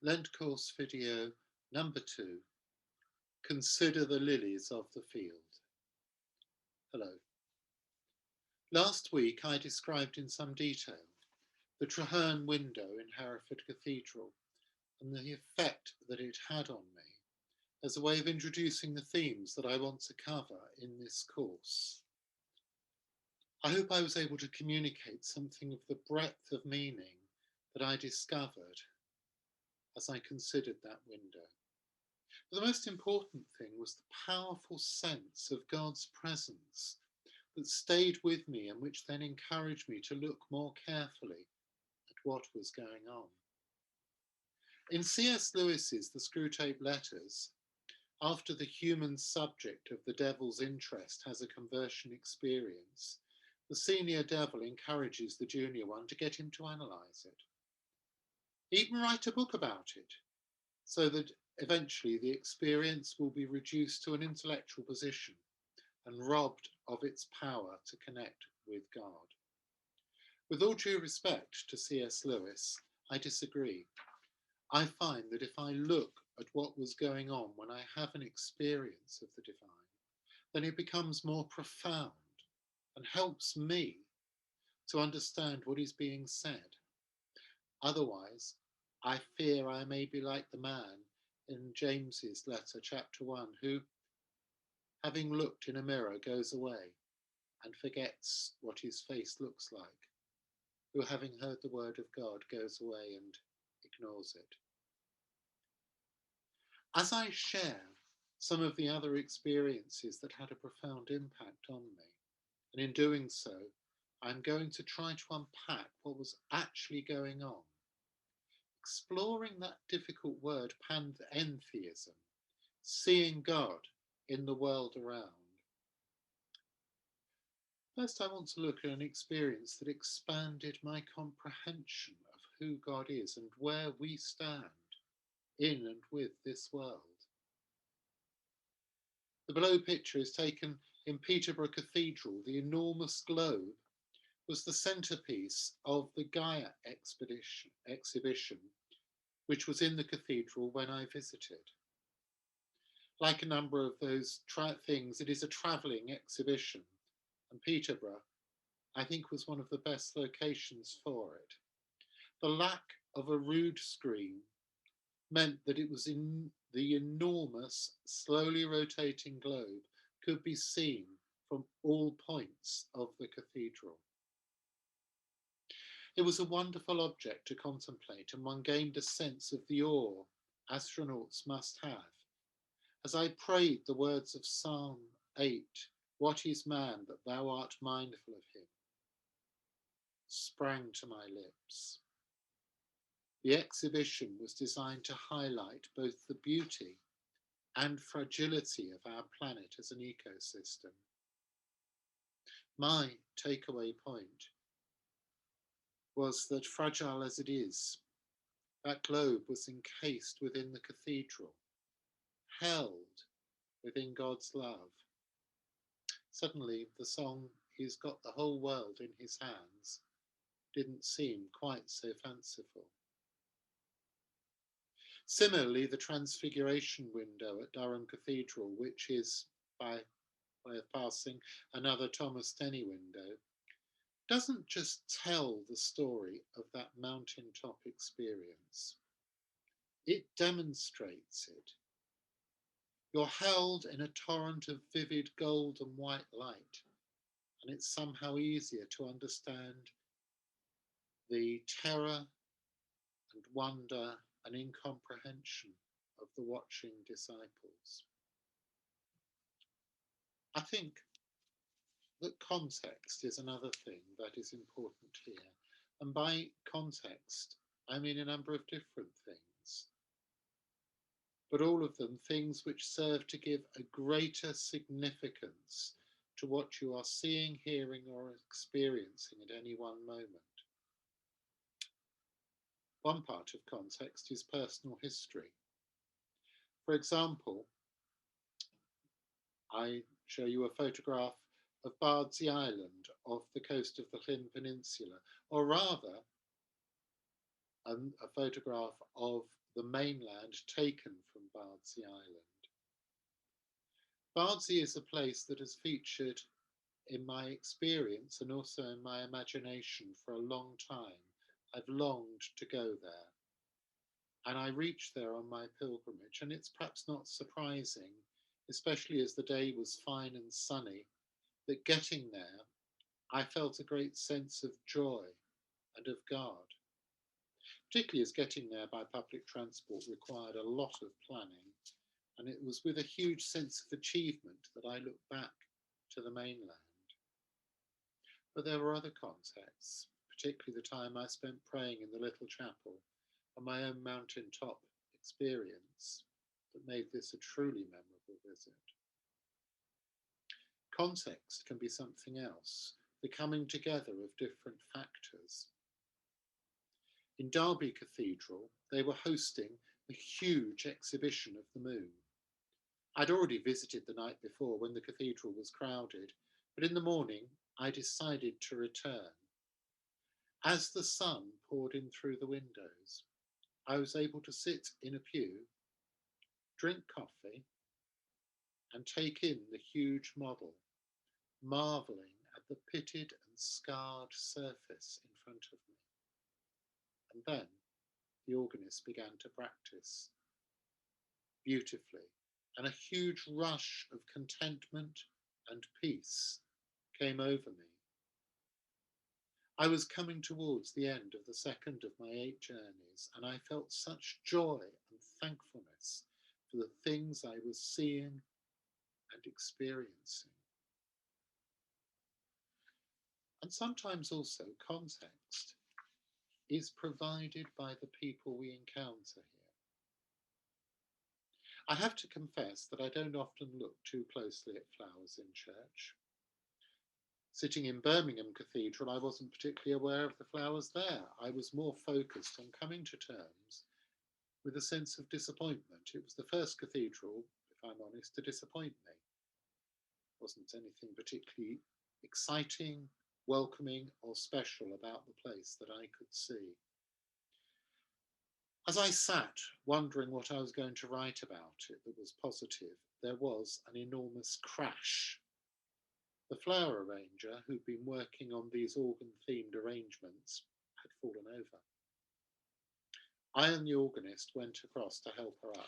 Lent Course video number 2. Consider the lilies of the field. Hello. Last week I described in some detail the Traherne window in Hereford Cathedral and the effect that it had on me as a way of introducing the themes that I want to cover in this course. I hope I was able to communicate something of the breadth of meaning that I discovered as I considered that window. But the most important thing was the powerful sense of God's presence that stayed with me and which then encouraged me to look more carefully at what was going on. In C.S. Lewis's The Screwtape Letters, after the human subject of the devil's interest has a conversion experience, the senior devil encourages the junior one to get him to analyse it. Even write a book about it, so that eventually the experience will be reduced to an intellectual position and robbed of its power to connect with God. With all due respect to C.S. Lewis, I disagree. I find that if I look at what was going on when I have an experience of the divine, then it becomes more profound and helps me to understand what is being said. Otherwise, I fear I may be like the man in James's letter, chapter 1, who, having looked in a mirror, goes away and forgets what his face looks like, who, having heard the word of God, goes away and ignores it. As I share some of the other experiences that had a profound impact on me, and in doing so, I'm going to try to unpack what was actually going on, exploring that difficult word pantheism, seeing God in the world around. First, I want to look at an experience that expanded my comprehension of who God is and where we stand in and with this world. The below picture is taken in Peterborough Cathedral. The enormous globe was the centrepiece of the Gaia exhibition, which was in the cathedral when I visited. Like a number of those things, it is a travelling exhibition, and Peterborough, I think, was one of the best locations for it. The lack of a rood screen meant that it was in the enormous, slowly rotating globe could be seen from all points of the cathedral. It was a wonderful object to contemplate, and one gained a sense of the awe astronauts must have. As I prayed the words of Psalm 8, "What is man that thou art mindful of him?" sprang to my lips. The exhibition was designed to highlight both the beauty and fragility of our planet as an ecosystem. My takeaway point was that, fragile as it is, that globe was encased within the cathedral, held within God's love. Suddenly, the song, "He's got the whole world in his hands," didn't seem quite so fanciful. Similarly, the Transfiguration window at Durham Cathedral, which is, by way of passing, another Thomas Denny window, doesn't just tell the story of that mountaintop experience. It demonstrates it. You're held in a torrent of vivid gold and white light, and it's somehow easier to understand the terror and wonder and incomprehension of the watching disciples. I think that context is another thing that is important here. And by context, I mean a number of different things, but all of them things which serve to give a greater significance to what you are seeing, hearing, or experiencing at any one moment. One part of context is personal history. For example, I show you a photograph of Bardsey Island off the coast of the Llyn Peninsula, or rather a photograph of the mainland taken from Bardsey Island. Bardsey is a place that has featured in my experience and also in my imagination for a long time. I've longed to go there. And I reached there on my pilgrimage, and it's perhaps not surprising, especially as the day was fine and sunny, that getting there, I felt a great sense of joy and of God, particularly as getting there by public transport required a lot of planning, and it was with a huge sense of achievement that I looked back to the mainland. But there were other contexts, particularly the time I spent praying in the little chapel and my own mountaintop experience, that made this a truly memorable visit. Context can be something else, the coming together of different factors. In Derby Cathedral, they were hosting a huge exhibition of the moon. I'd already visited the night before when the cathedral was crowded, but in the morning I decided to return. As the sun poured in through the windows, I was able to sit in a pew, drink coffee, and take in the huge model, marvelling at the pitted and scarred surface in front of me. And then the organist began to practice beautifully, and a huge rush of contentment and peace came over me. I was coming towards the end of the second of my 8 journeys, and I felt such joy and thankfulness for the things I was seeing and experiencing. And sometimes also context is provided by the people we encounter here. I have to confess that I don't often look too closely at flowers in church. Sitting in Birmingham Cathedral, I wasn't particularly aware of the flowers there. I was more focused on coming to terms with a sense of disappointment. It was the first cathedral, if I'm honest, to disappoint me. It wasn't anything particularly exciting, welcoming, or special about the place that I could see. As I sat, wondering what I was going to write about it that was positive, there was an enormous crash. The flower arranger, who'd been working on these organ-themed arrangements, had fallen over. I and the organist went across to help her up.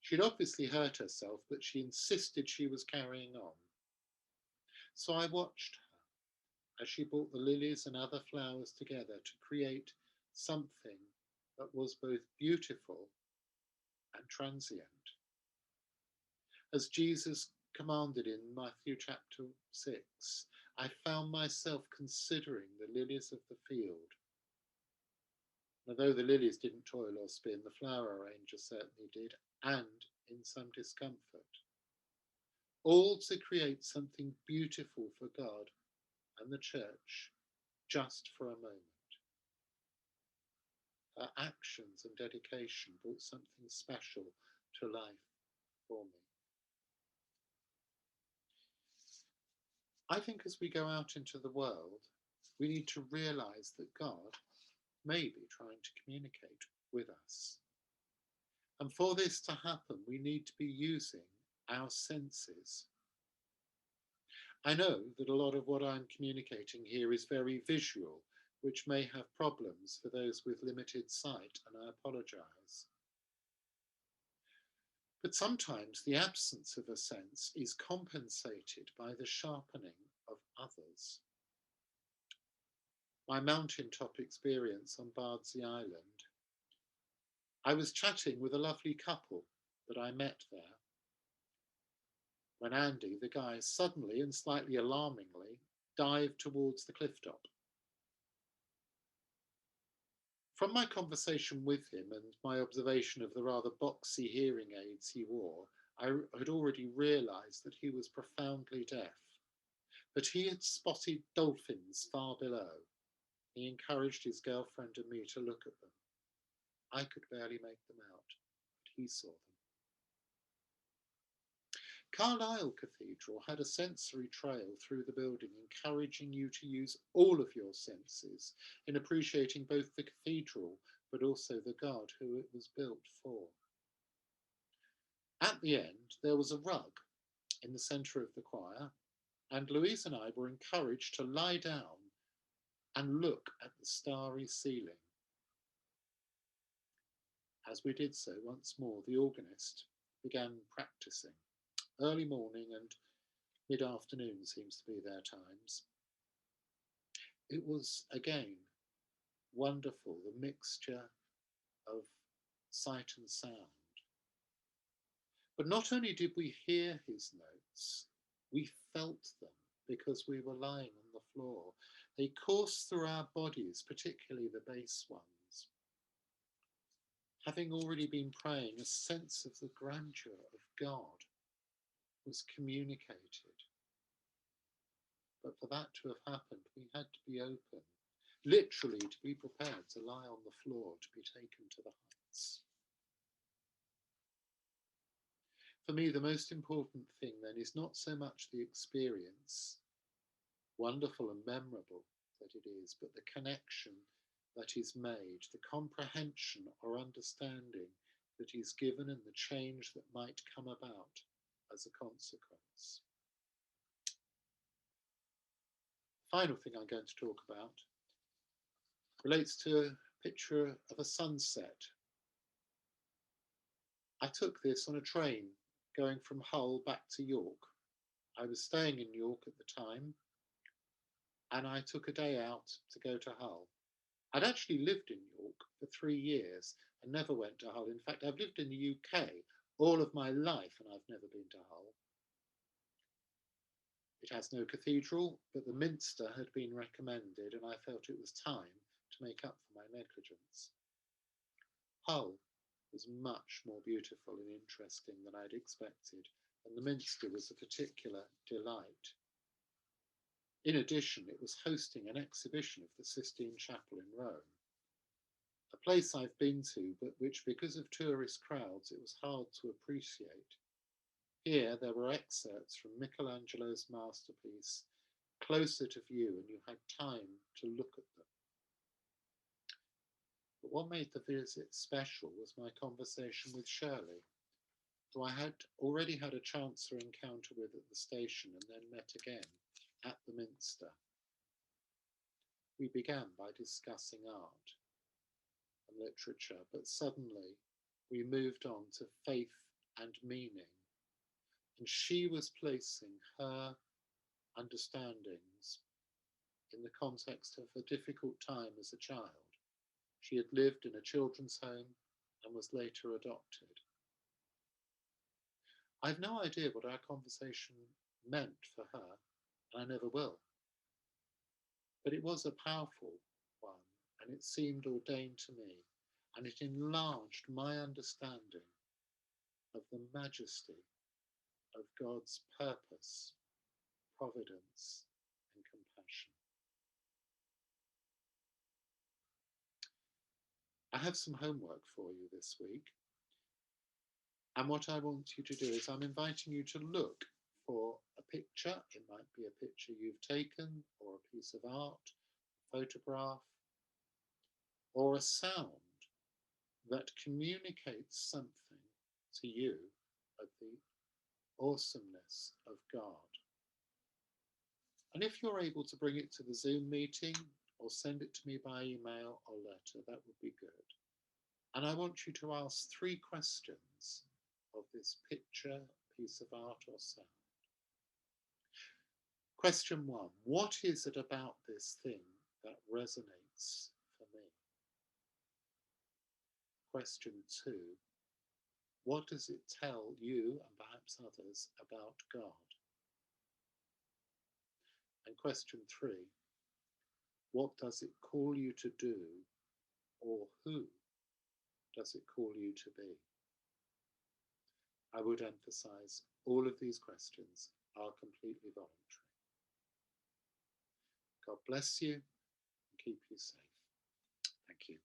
She'd obviously hurt herself, but she insisted she was carrying on. So I watched her as she brought the lilies and other flowers together to create something that was both beautiful and transient. As Jesus commanded in Matthew chapter 6, I found myself considering the lilies of the field. Although the lilies didn't toil or spin, the flower arranger certainly did, and in some discomfort. All to create something beautiful for God and the church, just for a moment. Her actions and dedication brought something special to life for me. I think as we go out into the world, we need to realise that God may be trying to communicate with us. And for this to happen, we need to be using our senses. I know that a lot of what I'm communicating here is very visual, which may have problems for those with limited sight, and I apologise. But sometimes the absence of a sense is compensated by the sharpening of others. My mountaintop experience on Bardsey Island, I was chatting with a lovely couple that I met there, when Andy, the guy, suddenly and slightly alarmingly dived towards the cliff top. From my conversation with him and my observation of the rather boxy hearing aids he wore, I had already realised that he was profoundly deaf. But he had spotted dolphins far below. He encouraged his girlfriend and me to look at them. I could barely make them out, but he saw them. Carlisle Cathedral had a sensory trail through the building, encouraging you to use all of your senses in appreciating both the cathedral but also the God who it was built for. At the end, there was a rug in the centre of the choir, and Louise and I were encouraged to lie down and look at the starry ceiling. As we did so, once more, the organist began practicing. Early morning and mid-afternoon seems to be their times. It was, again, wonderful, the mixture of sight and sound. But not only did we hear his notes, we felt them because we were lying on the floor. They coursed through our bodies, particularly the bass ones. Having already been praying, a sense of the grandeur of God was communicated. But for that to have happened, we had to be open, literally to be prepared to lie on the floor, to be taken to the heights. For me, the most important thing then is not so much the experience, wonderful and memorable that it is, but the connection that is made, the comprehension or understanding that is given, and the change that might come about as a consequence. Final thing I'm going to talk about relates to a picture of a sunset. I took this on a train going from Hull back to York. I was staying in York at the time, and I took a day out to go to Hull. I'd actually lived in York for 3 years and never went to Hull. In fact, I've lived in the UK all of my life and I've never been to Hull. It has no cathedral, but the Minster had been recommended, and I felt it was time to make up for my negligence. Hull was much more beautiful and interesting than I'd expected, and the Minster was a particular delight. In addition, it was hosting an exhibition of the Sistine Chapel in Rome, a place I've been to, but which, because of tourist crowds, it was hard to appreciate. Here there were excerpts from Michelangelo's masterpiece closer to view, and you had time to look at them. But what made the visit special was my conversation with Shirley, who I had already had a chance to encounter with at the station and then met again at the Minster. We began by discussing art and literature, but suddenly we moved on to faith and meaning, and she was placing her understandings in the context of a difficult time as a child. She had lived in a children's home and was later adopted. I've no idea what our conversation meant for her, and I never will. But it was a powerful one, and it seemed ordained to me, and it enlarged my understanding of the majesty of God's purpose, providence, and compassion. I have some homework for you this week, and what I want you to do is I'm inviting you to look for a picture. It might be a picture you've taken, or a piece of art, a photograph, or a sound that communicates something to you of the awesomeness of God. And if you're able to bring it to the Zoom meeting or send it to me by email or letter, that would be good. And I want you to ask 3 questions of this picture, piece of art or sound. Question 1, what is it about this thing that resonates for me? Question 2, what does it tell you and perhaps others about God? And question 3, what does it call you to do, or who does it call you to be? I would emphasize all of these questions are completely voluntary. God bless you and keep you safe. Thank you.